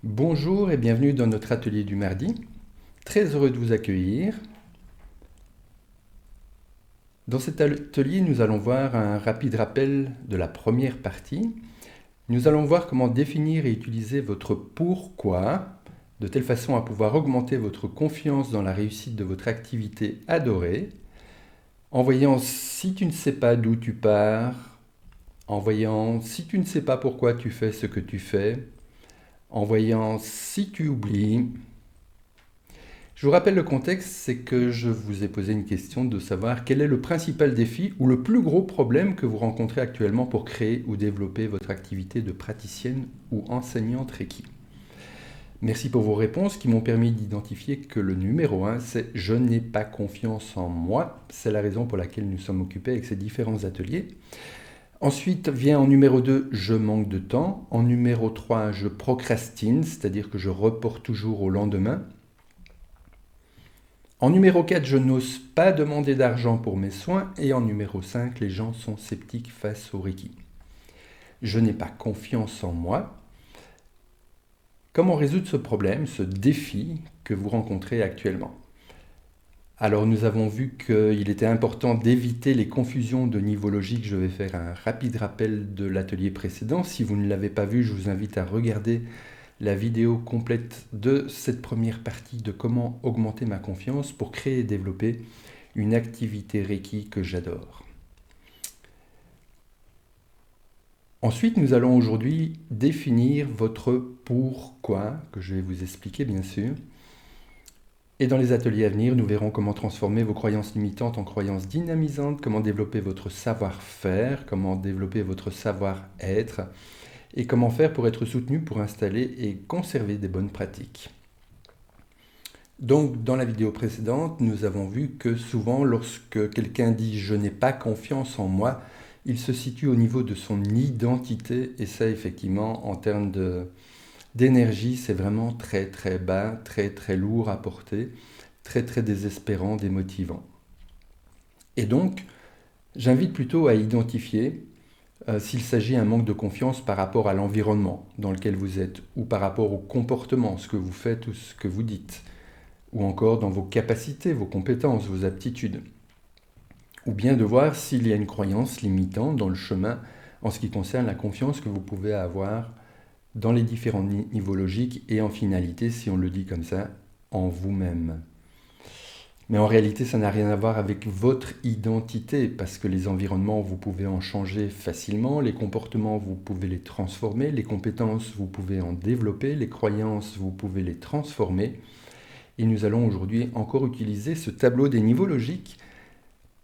Bonjour et bienvenue dans notre atelier du mardi. Très heureux de vous accueillir. Dans cet atelier, nous allons voir un rapide rappel de la première partie. Nous allons voir comment définir et utiliser votre pourquoi, de telle façon à pouvoir augmenter votre confiance dans la réussite de votre activité adorée, en voyant si tu ne sais pas d'où tu pars, en voyant si tu ne sais pas pourquoi tu fais ce que tu fais, en voyant si tu oublies. Je vous rappelle le contexte, c'est que je vous ai posé une question de savoir quel est le principal défi ou le plus gros problème que vous rencontrez actuellement pour créer ou développer votre activité de praticienne ou enseignante Reiki. Merci pour vos réponses qui m'ont permis d'identifier que le numéro 1, c'est je n'ai pas confiance en moi. C'est la raison pour laquelle nous sommes occupés avec ces différents ateliers. Ensuite vient en numéro 2, je manque de temps. En numéro 3, je procrastine, c'est-à-dire que je reporte toujours au lendemain. En numéro 4, je n'ose pas demander d'argent pour mes soins. Et en numéro 5, les gens sont sceptiques face au Reiki. Je n'ai pas confiance en moi. Comment résoudre ce problème, ce défi que vous rencontrez actuellement? Alors nous avons vu qu'il était important d'éviter les confusions de niveau logique. Je vais faire un rapide rappel de l'atelier précédent. Si vous ne l'avez pas vu, je vous invite à regarder la vidéo complète de cette première partie de comment augmenter ma confiance pour créer et développer une activité Reiki que j'adore. Ensuite, nous allons aujourd'hui définir votre pourquoi, que je vais vous expliquer bien sûr. Et dans les ateliers à venir, nous verrons comment transformer vos croyances limitantes en croyances dynamisantes, comment développer votre savoir-faire, comment développer votre savoir-être, et comment faire pour être soutenu pour installer et conserver des bonnes pratiques. Donc, dans la vidéo précédente, nous avons vu que souvent, lorsque quelqu'un dit « je n'ai pas confiance en moi », il se situe au niveau de son identité, et ça, effectivement, en termes d'énergie, c'est vraiment très très bas, très très lourd à porter, très très désespérant, démotivant. Et donc, j'invite plutôt à identifier s'il s'agit d'un manque de confiance par rapport à l'environnement dans lequel vous êtes, ou par rapport au comportement, ce que vous faites ou ce que vous dites, ou encore dans vos capacités, vos compétences, vos aptitudes. Ou bien de voir s'il y a une croyance limitante dans le chemin en ce qui concerne la confiance que vous pouvez avoir dans les différents niveaux logiques et en finalité, si on le dit comme ça, en vous-même. Mais en réalité, ça n'a rien à voir avec votre identité, parce que les environnements, vous pouvez en changer facilement, les comportements, vous pouvez les transformer, les compétences, vous pouvez en développer, les croyances, vous pouvez les transformer. Et nous allons aujourd'hui encore utiliser ce tableau des niveaux logiques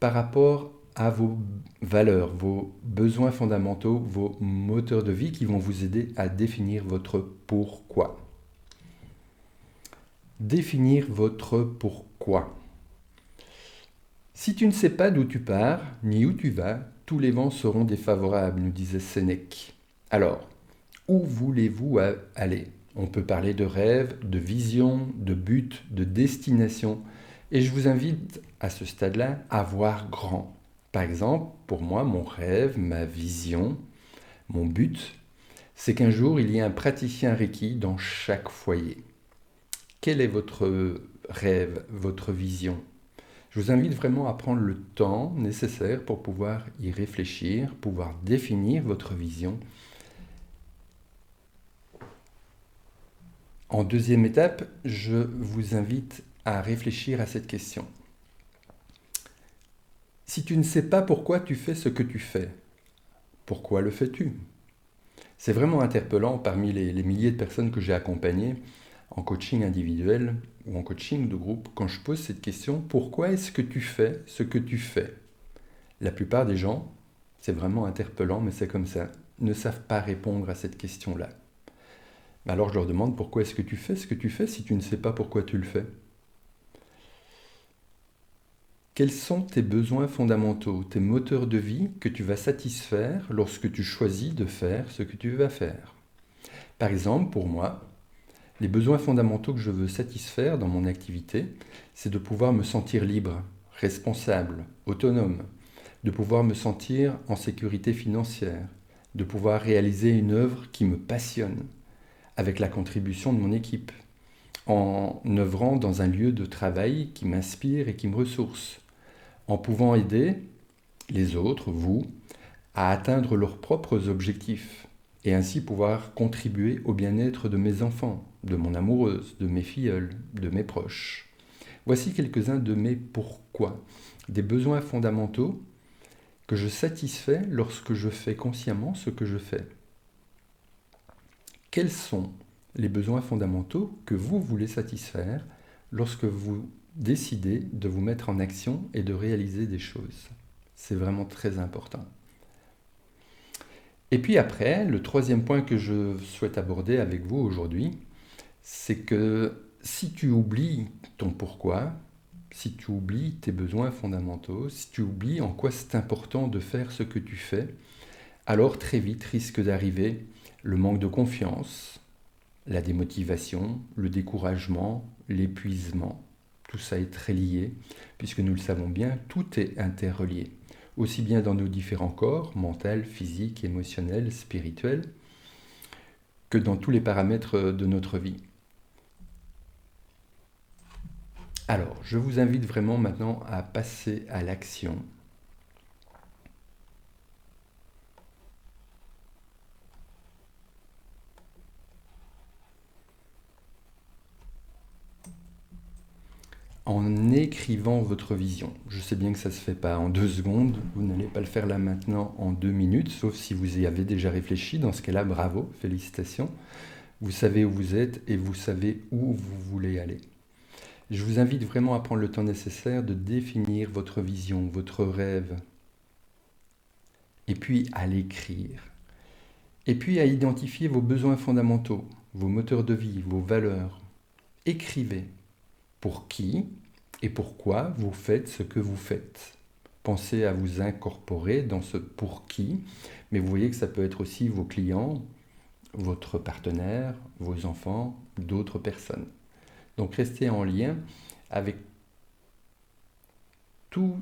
par rapport à vos valeurs, vos besoins fondamentaux, vos moteurs de vie qui vont vous aider à définir votre pourquoi. Définir votre pourquoi. Si tu ne sais pas d'où tu pars, ni où tu vas, tous les vents seront défavorables, nous disait Sénèque. Alors, où voulez-vous aller? On peut parler de rêve, de vision, de but, de destination. Et je vous invite à ce stade-là à voir grand. Par exemple, pour moi, mon rêve, ma vision, mon but, c'est qu'un jour, il y ait un praticien Reiki dans chaque foyer. Quel est votre rêve, votre vision? Je vous invite vraiment à prendre le temps nécessaire pour pouvoir y réfléchir, pouvoir définir votre vision. En deuxième étape, je vous invite à réfléchir à cette question. Si tu ne sais pas pourquoi tu fais ce que tu fais, pourquoi le fais-tu? C'est vraiment interpellant parmi les milliers de personnes que j'ai accompagnées en coaching individuel ou en coaching de groupe, quand je pose cette question, pourquoi est-ce que tu fais ce que tu fais? La plupart des gens, c'est vraiment interpellant, mais c'est comme ça, ne savent pas répondre à cette question-là. Alors je leur demande pourquoi est-ce que tu fais ce que tu fais si tu ne sais pas pourquoi tu le fais? Quels sont tes besoins fondamentaux, tes moteurs de vie que tu vas satisfaire lorsque tu choisis de faire ce que tu vas faire? Par exemple, pour moi, les besoins fondamentaux que je veux satisfaire dans mon activité, c'est de pouvoir me sentir libre, responsable, autonome, de pouvoir me sentir en sécurité financière, de pouvoir réaliser une œuvre qui me passionne, avec la contribution de mon équipe, en œuvrant dans un lieu de travail qui m'inspire et qui me ressource, en pouvant aider les autres, vous, à atteindre leurs propres objectifs et ainsi pouvoir contribuer au bien-être de mes enfants, de mon amoureuse, de mes filleuls, de mes proches. Voici quelques-uns de mes pourquoi, des besoins fondamentaux que je satisfais lorsque je fais consciemment ce que je fais. Quels sont les besoins fondamentaux que vous voulez satisfaire lorsque vous décidez de vous mettre en action et de réaliser des choses? C'est vraiment très important. Et puis après, le troisième point que je souhaite aborder avec vous aujourd'hui, c'est que si tu oublies ton pourquoi, si tu oublies tes besoins fondamentaux, si tu oublies en quoi c'est important de faire ce que tu fais, alors très vite risque d'arriver le manque de confiance, la démotivation, le découragement, l'épuisement. Tout ça est très lié, puisque nous le savons bien, tout est interrelié, aussi bien dans nos différents corps, mental, physique, émotionnel, spirituel, que dans tous les paramètres de notre vie. Alors, je vous invite vraiment maintenant à passer à l'action. En écrivant votre vision. Je sais bien que ça ne se fait pas en 2 secondes, vous n'allez pas le faire là maintenant en 2 minutes, sauf si vous y avez déjà réfléchi. Dans ce cas-là, bravo, félicitations. Vous savez où vous êtes et vous savez où vous voulez aller. Je vous invite vraiment à prendre le temps nécessaire de définir votre vision, votre rêve, et puis à l'écrire. Et puis à identifier vos besoins fondamentaux, vos moteurs de vie, vos valeurs. Écrivez. Pour qui et pourquoi vous faites ce que vous faites. Pensez à vous incorporer dans ce pour qui, mais vous voyez que ça peut être aussi vos clients, votre partenaire, vos enfants, d'autres personnes. Donc restez en lien avec tout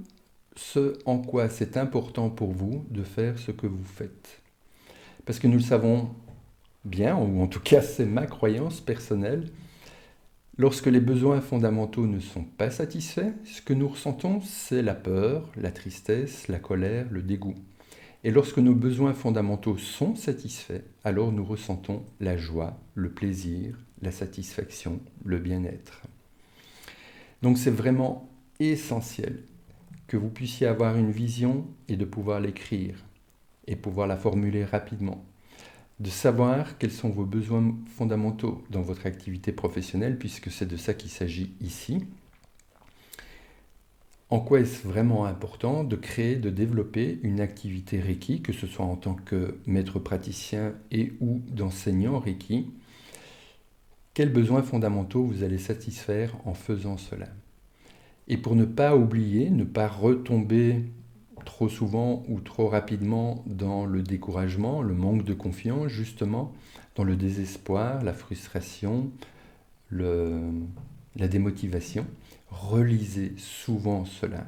ce en quoi c'est important pour vous de faire ce que vous faites. Parce que nous le savons bien, ou en tout cas c'est ma croyance personnelle, lorsque les besoins fondamentaux ne sont pas satisfaits, ce que nous ressentons, c'est la peur, la tristesse, la colère, le dégoût. Et lorsque nos besoins fondamentaux sont satisfaits, alors nous ressentons la joie, le plaisir, la satisfaction, le bien-être. Donc c'est vraiment essentiel que vous puissiez avoir une vision et de pouvoir l'écrire et pouvoir la formuler rapidement. De savoir quels sont vos besoins fondamentaux dans votre activité professionnelle, puisque c'est de ça qu'il s'agit ici. En quoi est-ce vraiment important de créer, de développer une activité Reiki, que ce soit en tant que maître praticien et ou d'enseignant Reiki? Quels besoins fondamentaux vous allez satisfaire en faisant cela? Et pour ne pas oublier, ne pas retomber trop souvent ou trop rapidement dans le découragement, le manque de confiance, justement, dans le désespoir, la frustration, la démotivation. Relisez souvent cela.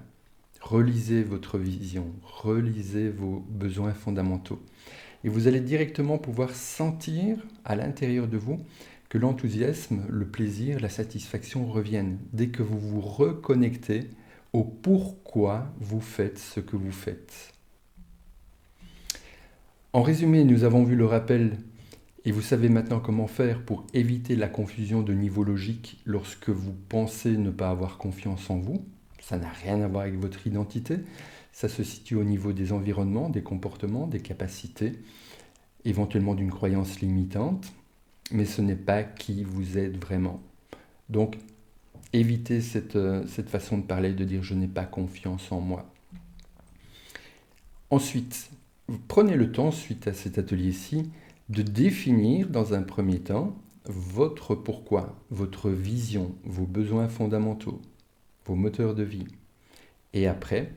Relisez votre vision, relisez vos besoins fondamentaux. Et vous allez directement pouvoir sentir à l'intérieur de vous que l'enthousiasme, le plaisir, la satisfaction reviennent dès que vous vous reconnectez au pourquoi vous faites ce que vous faites. En résumé, nous avons vu le rappel et vous savez maintenant comment faire pour éviter la confusion de niveau logique lorsque vous pensez ne pas avoir confiance en vous. Ça n'a rien à voir avec votre identité. Ça se situe au niveau des environnements, des comportements, des capacités, éventuellement d'une croyance limitante, mais ce n'est pas qui vous êtes vraiment. Donc, évitez cette façon de parler, de dire « je n'ai pas confiance en moi ». Ensuite, prenez le temps, suite à cet atelier-ci, de définir dans un premier temps votre pourquoi, votre vision, vos besoins fondamentaux, vos moteurs de vie. Et après,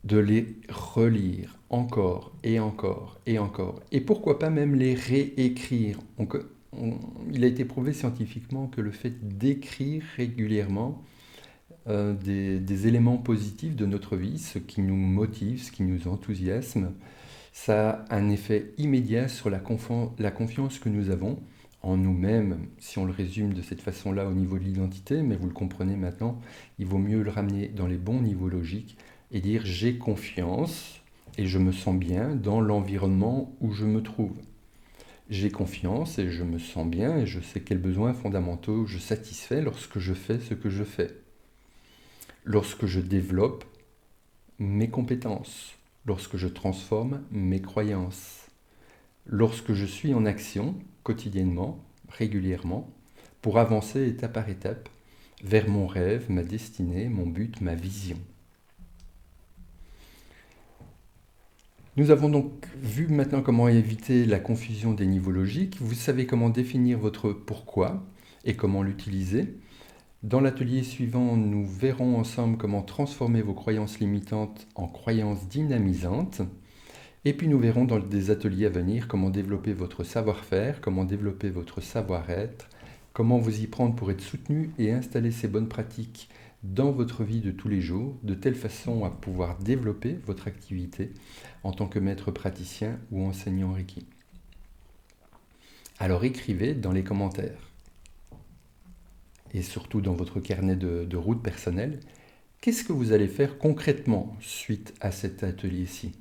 de les relire encore et encore et encore. Et pourquoi pas même les réécrire. Il a été prouvé scientifiquement que le fait d'écrire régulièrement des éléments positifs de notre vie, ce qui nous motive, ce qui nous enthousiasme, Ça a un effet immédiat sur la confiance que nous avons en nous-mêmes, si on le résume de cette façon-là au niveau de l'identité, mais vous le comprenez maintenant, il vaut mieux le ramener dans les bons niveaux logiques et dire j'ai confiance et je me sens bien dans l'environnement où je me trouve. J'ai confiance et je me sens bien et je sais quels besoins fondamentaux je satisfais lorsque je fais ce que je fais. Lorsque je développe mes compétences, lorsque je transforme mes croyances, lorsque je suis en action quotidiennement, régulièrement, pour avancer étape par étape vers mon rêve, ma destinée, mon but, ma vision. Nous avons donc vu maintenant comment éviter la confusion des niveaux logiques. Vous savez comment définir votre pourquoi et comment l'utiliser. Dans l'atelier suivant, nous verrons ensemble comment transformer vos croyances limitantes en croyances dynamisantes. Et puis nous verrons dans des ateliers à venir comment développer votre savoir-faire, comment développer votre savoir-être, comment vous y prendre pour être soutenu et installer ces bonnes pratiques dans votre vie de tous les jours, de telle façon à pouvoir développer votre activité en tant que maître praticien ou enseignant Reiki. Alors écrivez dans les commentaires et surtout dans votre carnet de route personnel, qu'est-ce que vous allez faire concrètement suite à cet atelier-ci ?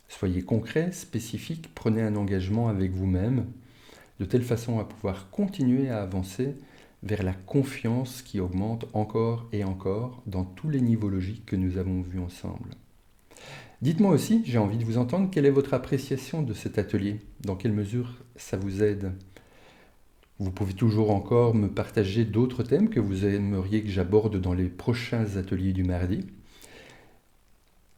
Soyez concret, spécifique, prenez un engagement avec vous-même, de telle façon à pouvoir continuer à avancer vers la confiance qui augmente encore et encore dans tous les niveaux logiques que nous avons vus ensemble. Dites-moi aussi, j'ai envie de vous entendre, quelle est votre appréciation de cet atelier ? Dans quelle mesure ça vous aide ? Vous pouvez toujours encore me partager d'autres thèmes que vous aimeriez que j'aborde dans les prochains ateliers du mardi.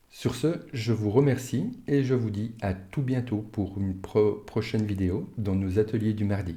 Sur ce, je vous remercie et je vous dis à tout bientôt pour une prochaine vidéo dans nos ateliers du mardi.